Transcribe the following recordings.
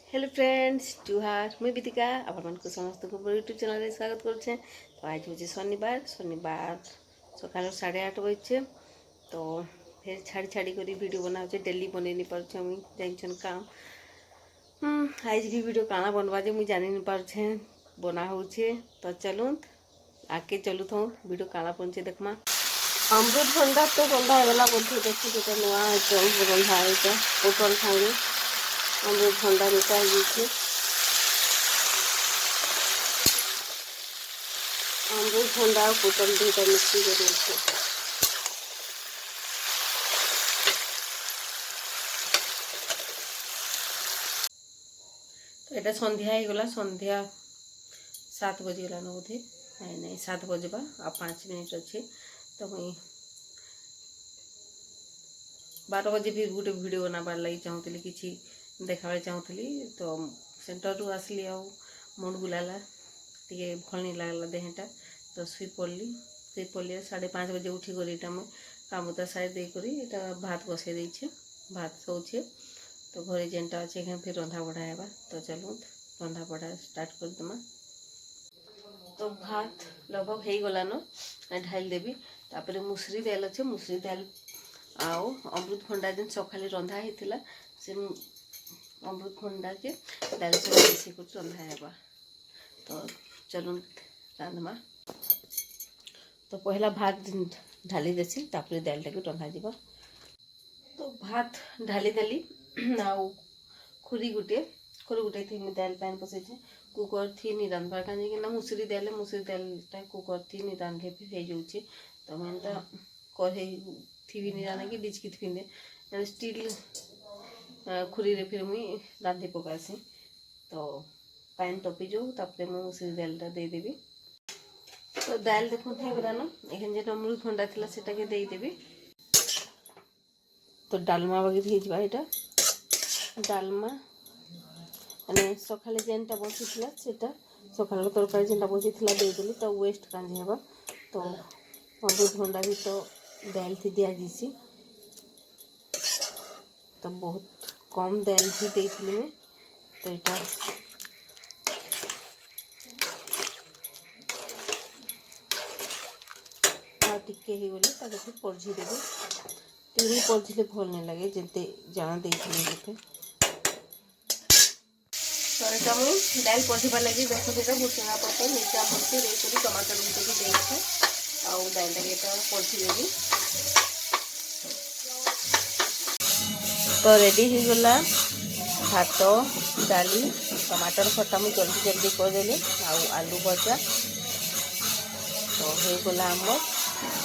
Hello friends जुहार मुई बितिका आपण मानक समस्त को यूट्यूब चैनल रे स्वागत करछे। तो आज होचे शनिवार सकाल 8:30 बजे। तो फिर छाड़ी करी वीडियो बनाऊे डेली बनै नहीं पारे मुई जाइन काम। आज भी वीडियो काना बनवा जे मुई जानी नहीं पारे बना होचे। तो चलूँ आगे चलू था वीडियो काना बनचे देखमा। अमृत भंडा तो रंधा गला बोलते देखी जो नुआ रंधा है पोटल खाए अमृत भंडा निकाल दीजिए। अमृत भंडा और पोटल दुटा मिक्सी कर दीजिए। तो यहाँ संध्या ही गला संध्या 7 बजीगलान बोधे नहीं 7 बजवा आ 5 मिनिट अच्छे। तो मुई 12 बजे भी गोटे वीडियो बनाबार लगी चाहूली कि देखा चाहूली। तो सेंटर रू आसली आ मुंड बुलाला टे भल नहीं लगला देहटा। तो शुई पड़ी 5:30 बजे उठी कर इटा मुझे कामुता साइड देकर भात बसई देछे भात सोचे। तो घरे जेनटा अच्छे फिर रंधा बढ़ा है। तो चलूँ रंधा बढ़ा स्टार्ट कर देमा। तो भात लगभग हो गलान ढाल देवी। तापर मुसरी दाल अच्छे मुसरी दाल आओ अमृत भंडा दिन सकाले रंधा होता से अमृत भंडा के दाल सब मिसी कर रंधा है। तो चलूँ रांधमा। तो पहला भात ढाली देसी तापर दाल टाक रंधा जा। तो भात ढाली देली आउ खुरी गुटे थी दाल पैन बसई कुकर थी नहीं रांधबार कहीं मुसरी दालटा कुकर थी नहीं रांधले भी हो जाऊे। तो मैंने कढ़ई थी भी नहीं रांधे कि डिचकी थी नहीं स्टील खुरी रे फिर मुई रांधि पकासी। तो पैन तपी जाऊ तापर मुसरी दालटा देदेवी। तो दाल देखो हो गलान एखन जो अमृत भंडा थी सेटाके देदेवी। तो डालमा वगैरह होगा डालमा माने सकाले जेनटा बसी सकाल तरकारी जेनटा बसी देदेली। तो वेस्ट कांजी हेबा। तो अमृत भंडा भी तो दाल थी दिया जाइए। तो बहुत कम दाल भी देती मैं। तो यहाँ टिके ही गले फिर पढ़ी देवी टी पढ़ी भल नहीं लगे जल्दी जान दे। तो यहाँ मुझे दाल पढ़ा लगे देखो भुसुंगा पत्र मिर्चा मर्ची देकर टमाटर मिसेक देखे आउ दाल टाके पढ़ी देवी। तो रेडी हो गला भात डाली टमाटर खटा मुझे जल्दी जल्दी करदेली आउ आलू भजा। तो हो गला आम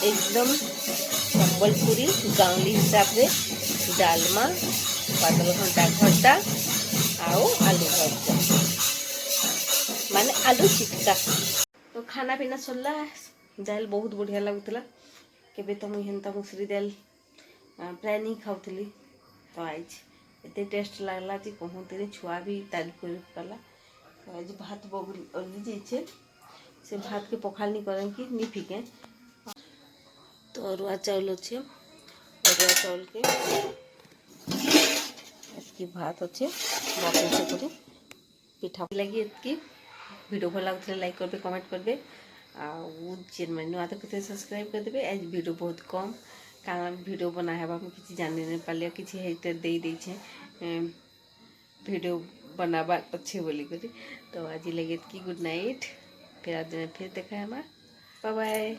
एकदम संबलपुरी गाँवली हिसाब से डालमा बादल घंटा खटा आउ आलू भजा माने आलू चिटका। तो खाना पीना सरला दाल बहुत बढ़िया लगुला केबे तो मुझे हेन्ता मुसरी दाल प्राय नहीं खाऊली। तो आज एत टेस्ट लगला कि कहते छुआ भी तारीफ कर पाला। तो आज भात बगली जाइए से भात के पखाल नहीं करें कि नहीं फिके। तो अरुआ चाउल अच्छे अरुआ चाउल के भात अच्छे बकरी पिठा लगी एतकी वीडियो भल लगुले लाइक करबे कमेंट करबे आउ जेन मैंने नुआ तो कते सब्सक्राइब कर देबे। आज वीडियो बहुत कम कारण वीडियो बना है किसी जानी नहीं पाले किसी हेटर दे देछे वीडियो बनाबा अच्छे बोली करी। तो आज लगे कि गुड नाइट फिर आज दिन फिर देखा है बाय बाय।